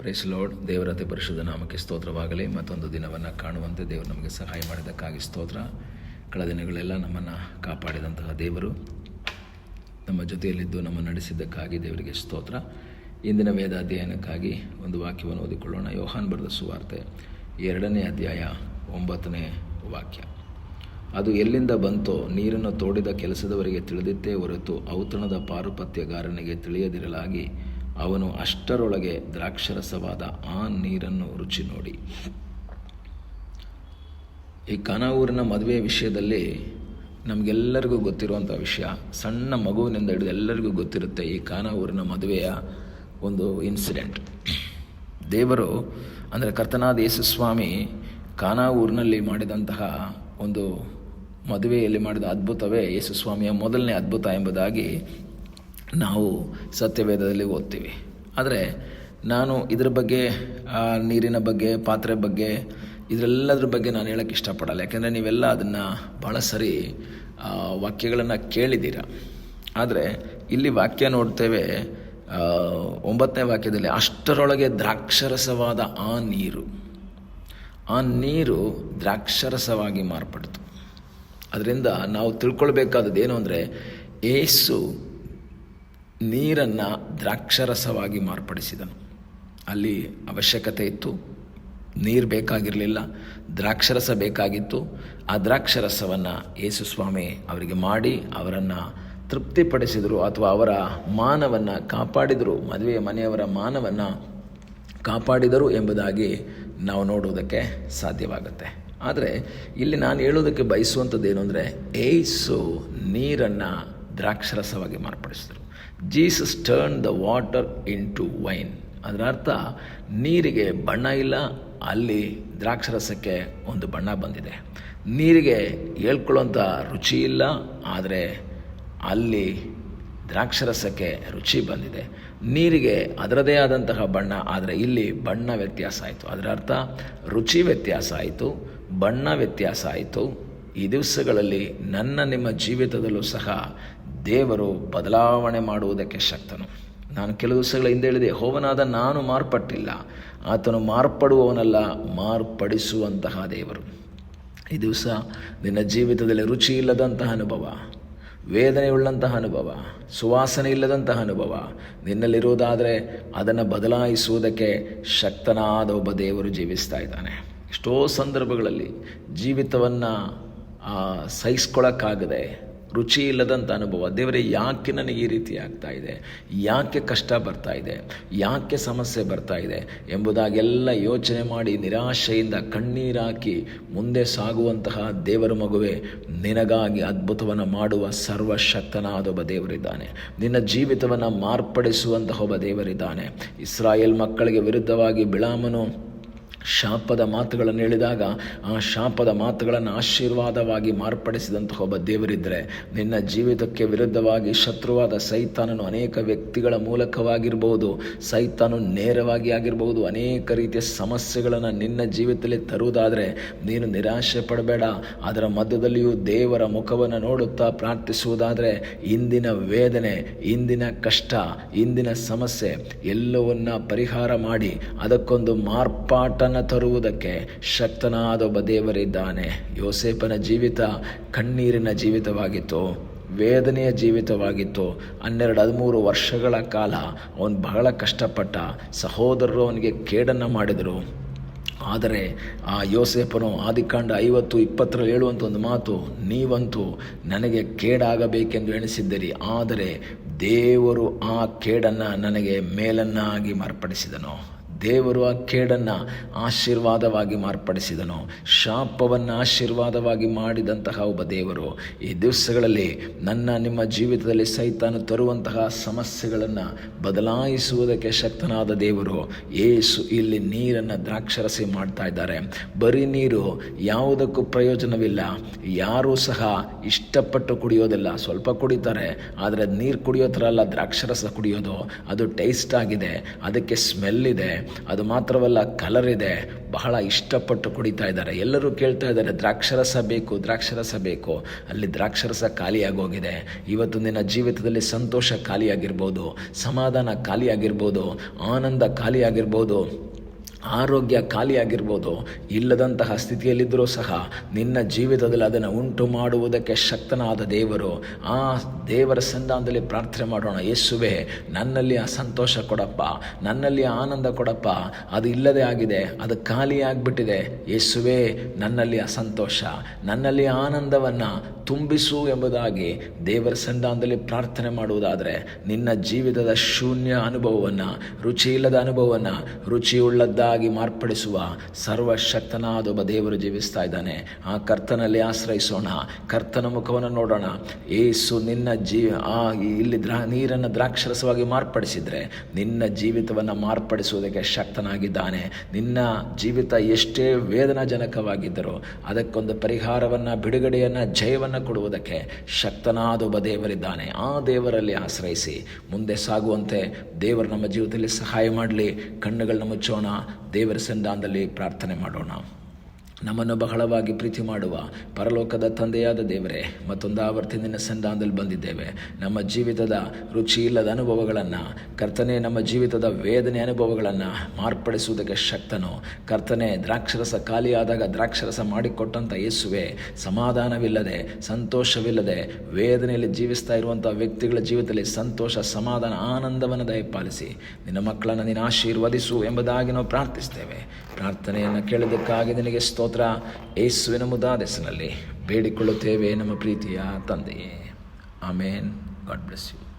Price lord. ದೇವರ ಅತಿ ಪರಿಶುದ್ಧ ನಾಮಕ್ಕೆ ಸ್ತೋತ್ರವಾಗಲಿ. ಮತ್ತೊಂದು ದಿನವನ್ನು ಕಾಣುವಂತೆ ದೇವರು ನಮಗೆ ಸಹಾಯ ಮಾಡಿದ್ದಕ್ಕಾಗಿ ಸ್ತೋತ್ರ. ಕಳೆದ ದಿನಗಳೆಲ್ಲ ನಮ್ಮನ್ನು ಕಾಪಾಡಿದಂತಹ ದೇವರು ನಮ್ಮ ಜೊತೆಯಲ್ಲಿದ್ದು ನಮ್ಮನ್ನು ನಡೆಸಿದ್ದಕ್ಕಾಗಿ ದೇವರಿಗೆ ಸ್ತೋತ್ರ. ಇಂದಿನ ವೇದ ಅಧ್ಯಯನಕ್ಕಾಗಿ ಒಂದು ವಾಕ್ಯವನ್ನು ಓದಿಕೊಳ್ಳೋಣ. ಯೋಹಾನ್ ಬರೆದ ಸುವಾರ್ತೆ 2ನೇ ಅಧ್ಯಾಯ 9ನೇ ವಾಕ್ಯ. ಅದು ಎಲ್ಲಿಂದ ಬಂತೋ ನೀರನ್ನು ತೋಡಿದ ಕೆಲಸದವರಿಗೆ ತಿಳಿದಿತ್ತೇ ಹೊರತು ಔತಣದ ಪಾರುಪತ್ಯಗಾರನಿಗೆ ತಿಳಿಯದಿರಲಾಗಿ ಅವನು ಅಷ್ಟರೊಳಗೆ ದ್ರಾಕ್ಷರಸವಾದ ಆ ನೀರನ್ನು ರುಚಿ ನೋಡಿ. ಈ ಕಾನಾ ಊರಿನ ಮದುವೆಯ ವಿಷಯದಲ್ಲಿ ನಮಗೆಲ್ಲರಿಗೂ ಗೊತ್ತಿರುವಂಥ ವಿಷಯ. ಸಣ್ಣ ಮಗುವಿನಿಂದ ಹಿಡಿದು ಎಲ್ಲರಿಗೂ ಗೊತ್ತಿರುತ್ತೆ ಈ ಕಾನಾ ಊರಿನ ಮದುವೆಯ ಒಂದು ಇನ್ಸಿಡೆಂಟ್. ದೇವರು ಅಂದರೆ ಕರ್ತನಾದ ಯೇಸು ಸ್ವಾಮಿ ಕಾನಾ ಊರಿನಲ್ಲಿ ಮಾಡಿದಂತಹ ಒಂದು ಮದುವೆಯಲ್ಲಿ ಮಾಡಿದ ಅದ್ಭುತವೇ ಯೇಸು ಸ್ವಾಮಿಯ ಮೊದಲನೇ ಅದ್ಭುತ ಎಂಬುದಾಗಿ ನಾವು ಸತ್ಯವೇದದಲ್ಲಿ ಓದ್ತೀವಿ. ಆದರೆ ನಾನು ಇದರ ಬಗ್ಗೆ, ನೀರಿನ ಬಗ್ಗೆ, ಪಾತ್ರೆ ಬಗ್ಗೆ, ಇದರೆಲ್ಲದ್ರ ಬಗ್ಗೆ ನಾನು ಹೇಳೋಕ್ಕೆ ಇಷ್ಟಪಡಲ್ಲ. ಯಾಕೆಂದರೆ ನೀವೆಲ್ಲ ಅದನ್ನು ಭಾಳ ಸರಿ ವಾಕ್ಯಗಳನ್ನು ಕೇಳಿದ್ದೀರ. ಆದರೆ ಇಲ್ಲಿ ವಾಕ್ಯ ನೋಡ್ತೇವೆ, 9ನೇ ವಾಕ್ಯದಲ್ಲಿ ಅಷ್ಟರೊಳಗೆ ದ್ರಾಕ್ಷರಸವಾದ ಆ ನೀರು ದ್ರಾಕ್ಷರಸವಾಗಿ ಮಾರ್ಪಡ್ತು. ಅದರಿಂದ ನಾವು ತಿಳ್ಕೊಳ್ಬೇಕಾದದ್ದು ಏನು ಅಂದರೆ, ಏಸು ನೀರನ್ನು ದ್ರಾಕ್ಷರಸವಾಗಿ ಮಾರ್ಪಡಿಸಿದನು. ಅಲ್ಲಿ ಅವಶ್ಯಕತೆ ಇತ್ತು, ನೀರು ಬೇಕಾಗಿರಲಿಲ್ಲ, ದ್ರಾಕ್ಷರಸ ಬೇಕಾಗಿತ್ತು. ಆ ದ್ರಾಕ್ಷರಸವನ್ನು ಯೇಸು ಸ್ವಾಮಿ ಅವರಿಗೆ ಮಾಡಿ ಅವರನ್ನು ತೃಪ್ತಿಪಡಿಸಿದರು, ಅಥವಾ ಅವರ ಮಾನವನ್ನು ಕಾಪಾಡಿದರು, ಮದುವೆಯ ಮನೆಯವರ ಮಾನವನ್ನು ಕಾಪಾಡಿದರು ಎಂಬುದಾಗಿ ನಾವು ನೋಡುವುದಕ್ಕೆ ಸಾಧ್ಯವಾಗುತ್ತೆ. ಆದರೆ ಇಲ್ಲಿ ನಾನು ಹೇಳೋದಕ್ಕೆ ಬಯಸುವಂಥದ್ದೇನು ಅಂದರೆ, ಏಸು ನೀರನ್ನು ದ್ರಾಕ್ಷರಸವಾಗಿ ಮಾರ್ಪಡಿಸಿದರು. Jesus turn the water into wine. ಅದರ ಅರ್ಥ ನೀರಿಗೆ ಬಣ್ಣ ಇಲ್ಲ, ಅಲ್ಲಿ ದ್ರಾಕ್ಷರಸಕ್ಕೆ ಒಂದು ಬಣ್ಣ ಬಂದಿದೆ. ನೀರಿಗೆ ಹೇಳ್ಕೊಳ್ಳೋಂಥ ರುಚಿ ಇಲ್ಲ, ಆದರೆ ಅಲ್ಲಿ ದ್ರಾಕ್ಷರಸಕ್ಕೆ ರುಚಿ ಬಂದಿದೆ. ನೀರಿಗೆ ಅದರದೇ ಆದಂತಹ ಬಣ್ಣ, ಆದರೆ ಇಲ್ಲಿ ಬಣ್ಣ ವ್ಯತ್ಯಾಸ ಆಯಿತು. ಅದರ ಅರ್ಥ ರುಚಿ ವ್ಯತ್ಯಾಸ ಆಯಿತು, ಬಣ್ಣ ವ್ಯತ್ಯಾಸ ಆಯಿತು. ಈ ದಿವಸಗಳಲ್ಲಿ ನನ್ನ ನಿಮ್ಮ ಜೀವಿತದಲ್ಲೂ ಸಹ ದೇವರು ಬದಲಾವಣೆ ಮಾಡುವುದಕ್ಕೆ ಶಕ್ತನು. ನಾನು ಕೆಲವು ದಿವಸಗಳ ಹಿಂದೆ ಹೇಳಿದೆ, ಯೆಹೋವನಾದ ನಾನು ಮಾರ್ಪಟ್ಟಿಲ್ಲ, ಆತನು ಮಾರ್ಪಡುವವನಲ್ಲ, ಮಾರ್ಪಡಿಸುವಂತಹ ದೇವರು. ಈ ದಿವಸ ನಿನ್ನ ಜೀವಿತದಲ್ಲಿ ರುಚಿ ಇಲ್ಲದಂತಹ ಅನುಭವ, ವೇದನೆಯುಳ್ಳಂತಹ ಅನುಭವ, ಸುವಾಸನೆ ಇಲ್ಲದಂತಹ ಅನುಭವ ನಿನ್ನಲ್ಲಿರುವುದಾದರೆ ಅದನ್ನು ಬದಲಾಯಿಸುವುದಕ್ಕೆ ಶಕ್ತನಾದ ಒಬ್ಬ ದೇವರು ಜೀವಿಸ್ತಾ ಇದ್ದಾನೆ. ಎಷ್ಟೋ ಸಂದರ್ಭಗಳಲ್ಲಿ ಜೀವಿತವನ್ನು ಸಹಿಸ್ಕೊಳ್ಳೋಕ್ಕಾಗದೆ ರುಚಿ ಇಲ್ಲದಂಥ ಅನುಭವ, ದೇವರೇ ಯಾಕೆ ನನಗೆ ಈ ರೀತಿ ಆಗ್ತಾ ಇದೆ, ಯಾಕೆ ಕಷ್ಟ ಬರ್ತಾ ಇದೆ, ಯಾಕೆ ಸಮಸ್ಯೆ ಬರ್ತಾ ಇದೆ ಎಂಬುದಾಗೆಲ್ಲ ಯೋಚನೆ ಮಾಡಿ ನಿರಾಶೆಯಿಂದ ಕಣ್ಣೀರಾಕಿ ಮುಂದೆ ಸಾಗುವಂತಹ ದೇವರ ಮಗುವೆ, ನಿನಗಾಗಿ ಅದ್ಭುತವನ್ನು ಮಾಡುವ ಸರ್ವಶಕ್ತನಾದ ಒಬ್ಬ ದೇವರಿದ್ದಾನೆ. ನಿನ್ನ ಜೀವಿತವನ್ನು ಮಾರ್ಪಡಿಸುವಂತಹ ಒಬ್ಬ ದೇವರಿದ್ದಾನೆ. ಇಸ್ರಾಯೇಲ್ ಮಕ್ಕಳಿಗೆ ವಿರುದ್ಧವಾಗಿ ಬಿಳಾಮನು ಶಾಪದ ಮಾತುಗಳನ್ನು ಹೇಳಿದಾಗ ಆ ಶಾಪದ ಮಾತುಗಳನ್ನು ಆಶೀರ್ವಾದವಾಗಿ ಮಾರ್ಪಡಿಸಿದಂತಹ ಒಬ್ಬ ದೇವರಿದ್ದರೆ, ನಿನ್ನ ಜೀವಿತಕ್ಕೆ ವಿರುದ್ಧವಾಗಿ ಶತ್ರುವಾದ ಸೈತಾನನು ಅನೇಕ ವ್ಯಕ್ತಿಗಳ ಮೂಲಕವಾಗಿರ್ಬೋದು, ಸೈತಾನು ನೇರವಾಗಿ ಆಗಿರ್ಬೋದು, ಅನೇಕ ರೀತಿಯ ಸಮಸ್ಯೆಗಳನ್ನು ನಿನ್ನ ಜೀವಿತದಲ್ಲಿ ತರುವುದಾದರೆ ನೀನು ನಿರಾಶೆ ಪಡಬೇಡ. ಅದರ ಮಧ್ಯದಲ್ಲಿಯೂ ದೇವರ ಮುಖವನ್ನು ನೋಡುತ್ತಾ ಪ್ರಾರ್ಥಿಸುವುದಾದರೆ ಇಂದಿನ ವೇದನೆ, ಇಂದಿನ ಕಷ್ಟ, ಇಂದಿನ ಸಮಸ್ಯೆ ಎಲ್ಲವನ್ನ ಪರಿಹಾರ ಮಾಡಿ ಅದಕ್ಕೊಂದು ಮಾರ್ಪಾಟ ತರುವುದಕ್ಕೆ ಶಕ್ತನಾದ ಒಬ್ಬ ದೇವರಿದ್ದಾನೆ. ಯೋಸೇಫನ ಜೀವಿತ ಕಣ್ಣೀರಿನ ಜೀವಿತವಾಗಿತ್ತು, ವೇದನೆಯ ಜೀವಿತವಾಗಿತ್ತು. 12-13 ವರ್ಷಗಳ ಕಾಲ ಅವನು ಬಹಳ ಕಷ್ಟಪಟ್ಟ. ಸಹೋದರರು ಅವನಿಗೆ ಕೇಡನ್ನು ಮಾಡಿದರು. ಆದರೆ ಆ ಯೋಸೇಫನು ಆದಿಕಾಂಡ 50:20 ಹೇಳುವಂಥ ಒಂದು ಮಾತು, ನೀವಂತೂ ನನಗೆ ಕೇಡಾಗಬೇಕೆಂದು ಎಣಿಸಿದ್ದೀರಿ, ಆದರೆ ದೇವರು ಆ ಕೇಡನ್ನು ನನಗೆ ಮೇಲನ್ನಾಗಿ ಮಾರ್ಪಡಿಸಿದನು. ದೇವರು ಆ ಕೇಡನ್ನು ಆಶೀರ್ವಾದವಾಗಿ ಮಾರ್ಪಡಿಸಿದನು. ಶಾಪವನ್ನು ಆಶೀರ್ವಾದವಾಗಿ ಮಾಡಿದಂತಹ ಒಬ್ಬ ದೇವರು ಈ ದಿವಸಗಳಲ್ಲಿ ನನ್ನ ನಿಮ್ಮ ಜೀವಿತದಲ್ಲಿ ಸೈತಾನು ತರುವಂತಹ ಸಮಸ್ಯೆಗಳನ್ನು ಬದಲಾಯಿಸುವುದಕ್ಕೆ ಶಕ್ತನಾದ ದೇವರು. ಯೇಸು ಇಲ್ಲಿ ನೀರನ್ನು ದ್ರಾಕ್ಷರಸಿ ಮಾಡ್ತಾ ಇದ್ದಾರೆ. ಬರೀ ನೀರು ಯಾವುದಕ್ಕೂ ಪ್ರಯೋಜನವಿಲ್ಲ. ಯಾರೂ ಸಹ ಇಷ್ಟಪಟ್ಟು ಕುಡಿಯೋದಿಲ್ಲ, ಸ್ವಲ್ಪ ಕುಡಿತಾರೆ. ಆದರೆ ನೀರು ಕುಡಿಯೋ ಥರ ಅಲ್ಲ ದ್ರಾಕ್ಷರಸ ಕುಡಿಯೋದು. ಅದು ಟೇಸ್ಟ್ ಆಗಿದೆ, ಅದಕ್ಕೆ ಸ್ಮೆಲ್ ಇದೆ, ಅದು ಮಾತ್ರವಲ್ಲ, ಕಲರ್ ಇದೆ, ಬಹಳ ಇಷ್ಟಪಟ್ಟು ಕುಡಿತಾ ಇದ್ದಾರೆ. ಎಲ್ಲರೂ ಕೇಳ್ತಾ ಇದ್ದಾರೆ, ದ್ರಾಕ್ಷರಸ ಬೇಕು, ದ್ರಾಕ್ಷರಸ ಬೇಕು. ಅಲ್ಲಿ ದ್ರಾಕ್ಷರಸ ಖಾಲಿಯಾಗೋಗಿದೆ. ಇವತ್ತು ನಿನ್ನ ಜೀವಿತದಲ್ಲಿ ಸಂತೋಷ ಖಾಲಿಯಾಗಿರ್ಬೋದು, ಸಮಾಧಾನ ಖಾಲಿಯಾಗಿರ್ಬೋದು, ಆನಂದ ಖಾಲಿಯಾಗಿರ್ಬೋದು, ಆರೋಗ್ಯ ಖಾಲಿಯಾಗಿರ್ಬೋದು. ಇಲ್ಲದಂತಹ ಸ್ಥಿತಿಯಲ್ಲಿದ್ದರೂ ಸಹ ನಿನ್ನ ಜೀವಿತದಲ್ಲಿ ಅದನ್ನು ಉಂಟು ಮಾಡುವುದಕ್ಕೆ ಶಕ್ತನಾದ ದೇವರು. ಆ ದೇವರ ಸನ್ನಿಧಾನದಲ್ಲಿ ಪ್ರಾರ್ಥನೆ ಮಾಡೋಣ. ಯೇಸುವೇ, ನನ್ನಲ್ಲಿ ಆ ಸಂತೋಷ ಕೊಡಪ್ಪ, ನನ್ನಲ್ಲಿ ಆನಂದ ಕೊಡಪ್ಪ. ಅದು ಇಲ್ಲದೆ ಆಗಿದೆ, ಅದು ಖಾಲಿಯಾಗಿಬಿಟ್ಟಿದೆ. ಯೇಸುವೇ, ನನ್ನಲ್ಲಿ ಆ ಸಂತೋಷ, ನನ್ನಲ್ಲಿ ಆನಂದವನ್ನು ತುಂಬಿಸು ಎಂಬುದಾಗಿ ದೇವರ ಸನ್ನಿಧಾನದಲ್ಲಿ ಪ್ರಾರ್ಥನೆ ಮಾಡುವುದಾದರೆ ನಿನ್ನ ಜೀವಿತದ ಶೂನ್ಯ ಅನುಭವವನ್ನು, ರುಚಿಯಿಲ್ಲದ ಅನುಭವವನ್ನು ರುಚಿಯುಳ್ಳದ್ದಾಗಿ ಮಾರ್ಪಡಿಸುವ ಸರ್ವಶಕ್ತನಾದ ಒಬ್ಬ ದೇವರು ಜೀವಿಸ್ತಾ ಇದ್ದಾನೆ. ಆ ಕರ್ತನಲ್ಲಿ ಆಶ್ರಯಿಸೋಣ, ಕರ್ತನ ಮುಖವನ್ನು ನೋಡೋಣ. ಏಸು ನಿನ್ನ ಇಲ್ಲಿ ನೀರನ್ನು ದ್ರಾಕ್ಷರಸವಾಗಿ ಮಾರ್ಪಡಿಸಿದರೆ ನಿನ್ನ ಜೀವಿತವನ್ನು ಮಾರ್ಪಡಿಸುವುದಕ್ಕೆ ಶಕ್ತನಾಗಿದ್ದಾನೆ. ನಿನ್ನ ಜೀವಿತ ಎಷ್ಟೇ ವೇದನಾಜನಕವಾಗಿದ್ದರೂ ಅದಕ್ಕೊಂದು ಪರಿಹಾರವನ್ನು, ಬಿಡುಗಡೆಯನ್ನು, ಜಯವನ್ನು ಕೊಡುವುದಕ್ಕೆ ಶಕ್ತನಾದ ಒಬ್ಬ ದೇವರಿದ್ದಾನೆ. ಆ ದೇವರಲ್ಲಿ ಆಶ್ರಯಿಸಿ ಮುಂದೆ ಸಾಗುವಂತೆ ದೇವರು ನಮ್ಮ ಜೀವಿತದಲ್ಲಿ ಸಹಾಯ ಮಾಡಲಿ. ಕಣ್ಣುಗಳನ್ನ ಮುಚ್ಚೋಣ, ದೇವರ ಸನ್ನಿಧಾನದಲ್ಲಿ ಪ್ರಾರ್ಥನೆ ಮಾಡೋಣ. ನಮ್ಮನ್ನು ಬಹಳವಾಗಿ ಪ್ರೀತಿ ಮಾಡುವ ಪರಲೋಕದ ತಂದೆಯಾದ ದೇವರೇ, ಮತ್ತೊಂದು ಆವರ್ತಿ ನಿನ್ನ ಸನ್ನಿಧಾನದಲ್ಲಿ ಬಂದಿದ್ದೇವೆ. ನಮ್ಮ ಜೀವಿತದ ರುಚಿ ಇಲ್ಲದ ಅನುಭವಗಳನ್ನು ಕರ್ತನೆ, ನಮ್ಮ ಜೀವಿತದ ವೇದನೆ ಅನುಭವಗಳನ್ನು ಮಾರ್ಪಡಿಸುವುದಕ್ಕೆ ಶಕ್ತನು. ಕರ್ತನೆ, ದ್ರಾಕ್ಷರಸ ಖಾಲಿಯಾದಾಗ ದ್ರಾಕ್ಷರಸ ಮಾಡಿಕೊಟ್ಟಂಥ ಯೇಸುವೆ, ಸಮಾಧಾನವಿಲ್ಲದೆ, ಸಂತೋಷವಿಲ್ಲದೆ ವೇದನೆಯಲ್ಲಿ ಜೀವಿಸ್ತಾ ಇರುವಂಥ ವ್ಯಕ್ತಿಗಳ ಜೀವಿತದಲ್ಲಿ ಸಂತೋಷ, ಸಮಾಧಾನ, ಆನಂದವನ್ನು ದಯಪಾಲಿಸಿ ನಿನ್ನ ಮಕ್ಕಳನ್ನು ನೀನು ಆಶೀರ್ವದಿಸು ಎಂಬುದಾಗಿ ನಾವು ಪ್ರಾರ್ಥಿಸ್ತೇವೆ. ಪ್ರಾರ್ಥನೆಯನ್ನು ಕೇಳಿದ್ದಕ್ಕಾಗಿ ನಿನಗೆ ಸ್ತೋತ್ರ. ಯೇಸುವಿನ ಮುದ್ದಾದ ಹೆಸರಿನಲ್ಲಿ ಬೇಡಿಕೊಳ್ಳುತ್ತೇವೆ ನಮ್ಮ ಪ್ರೀತಿಯ ತಂದೆಯೇ. ಆಮೇನ್. God bless you.